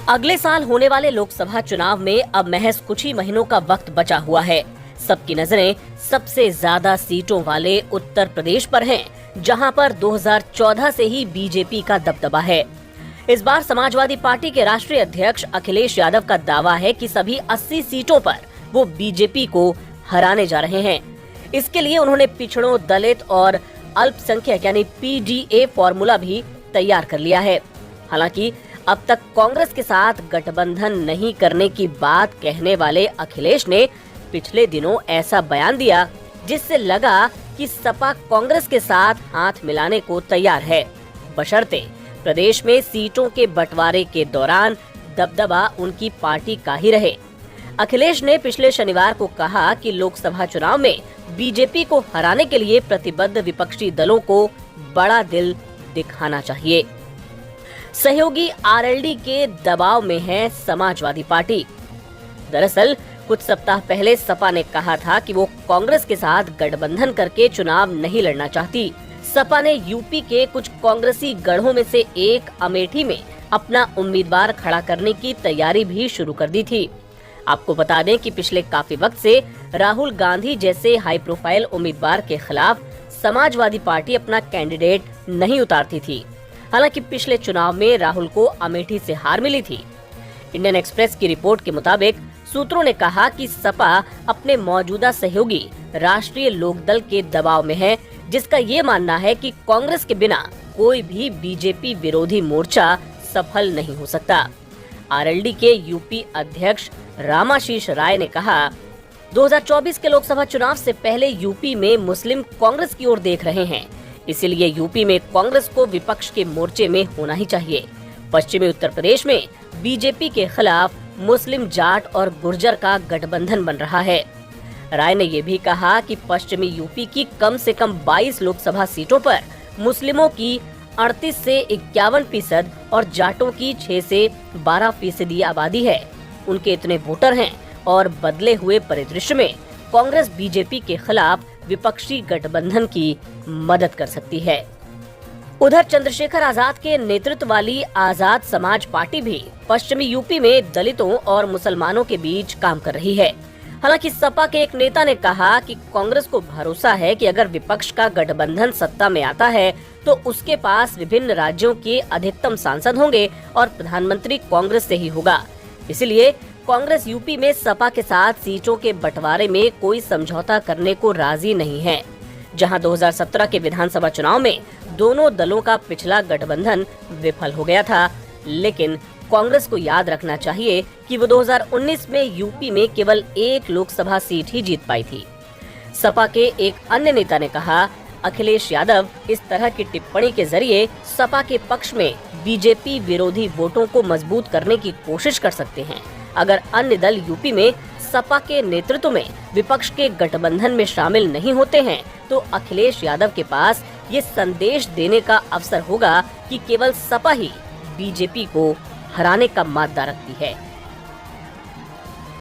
अगले साल होने वाले लोकसभा चुनाव में अब महज कुछ ही महीनों का वक्त बचा हुआ है। सबकी नजरें सबसे ज्यादा सीटों वाले उत्तर प्रदेश पर हैं, जहां पर 2014 से ही बीजेपी का दबदबा है। इस बार समाजवादी पार्टी के राष्ट्रीय अध्यक्ष अखिलेश यादव का दावा है कि सभी 80 सीटों पर वो बीजेपी को हराने जा रहे हैं। इसके लिए उन्होंने पिछड़ों, दलित और अल्पसंख्यक यानी पीडीए फॉर्मूला भी तैयार कर लिया है। हालांकि अब तक कांग्रेस के साथ गठबंधन नहीं करने की बात कहने वाले अखिलेश ने पिछले दिनों ऐसा बयान दिया जिससे लगा कि सपा कांग्रेस के साथ हाथ मिलाने को तैयार है, बशर्ते प्रदेश में सीटों के बंटवारे के दौरान दबदबा उनकी पार्टी का ही रहे। अखिलेश ने पिछले शनिवार को कहा कि लोकसभा चुनाव में बीजेपी को हराने के लिए प्रतिबद्ध विपक्षी दलों को बड़ा दिल दिखाना चाहिए। सहयोगी आरएलडी के दबाव में है समाजवादी पार्टी। दरअसल कुछ सप्ताह पहले सपा ने कहा था कि वो कांग्रेस के साथ गठबंधन करके चुनाव नहीं लड़ना चाहती। सपा ने यूपी के कुछ कांग्रेसी गढ़ों में से एक अमेठी में अपना उम्मीदवार खड़ा करने की तैयारी भी शुरू कर दी थी। आपको बता दें कि पिछले काफी वक्त से राहुल गांधी जैसे हाई प्रोफाइल उम्मीदवार के खिलाफ समाजवादी पार्टी अपना कैंडिडेट नहीं उतारती थी। हालांकि पिछले चुनाव में राहुल को अमेठी से हार मिली थी। इंडियन एक्सप्रेस की रिपोर्ट के मुताबिक सूत्रों ने कहा कि सपा अपने मौजूदा सहयोगी राष्ट्रीय लोकदल के दबाव में है, जिसका ये मानना है कि कांग्रेस के बिना कोई भी बीजेपी विरोधी मोर्चा सफल नहीं हो सकता। आरएलडी के यूपी अध्यक्ष रामाशीष राय ने कहा, 2024 के लोकसभा चुनाव से पहले यूपी में मुस्लिम कांग्रेस की ओर देख रहे हैं, इसीलिए यूपी में कांग्रेस को विपक्ष के मोर्चे में होना ही चाहिए। पश्चिमी उत्तर प्रदेश में बीजेपी के खिलाफ मुस्लिम, जाट और गुर्जर का गठबंधन बन रहा है। राय ने ये भी कहा कि पश्चिमी यूपी की कम से कम 22 लोकसभा सीटों पर मुस्लिमों की 38 से 51% और जाटों की 6 से 12% आबादी है। उनके इतने वोटर हैं और बदले हुए परिदृश्य में कांग्रेस बीजेपी के खिलाफ विपक्षी गठबंधन की मदद कर सकती है। उधर चंद्रशेखर आजाद के नेतृत्व वाली आजाद समाज पार्टी भी पश्चिमी यूपी में दलितों और मुसलमानों के बीच काम कर रही है। हालांकि सपा के एक नेता ने कहा कि कांग्रेस को भरोसा है कि अगर विपक्ष का गठबंधन सत्ता में आता है तो उसके पास विभिन्न राज्यों के अधिकतम सांसद होंगे और प्रधानमंत्री कांग्रेस से ही होगा। इसलिए कांग्रेस यूपी में सपा के साथ सीटों के बंटवारे में कोई समझौता करने को राजी नहीं है। जहां 2017 के विधानसभा चुनाव में दोनों दलों का पिछला गठबंधन विफल हो गया था, लेकिन कांग्रेस को याद रखना चाहिए कि वो 2019 में यूपी में केवल एक लोकसभा सीट ही जीत पाई थी। सपा के एक अन्य नेता ने कहा, अखिलेश यादव इस तरह की टिप्पणी के जरिए सपा के पक्ष में बीजेपी विरोधी वोटों को मजबूत करने की कोशिश कर सकते हैं। अगर अन्य दल यूपी में सपा के नेतृत्व में विपक्ष के गठबंधन में शामिल नहीं होते हैं तो अखिलेश यादव के पास ये संदेश देने का अवसर होगा कि केवल सपा ही बीजेपी को हराने का मादा रखती है।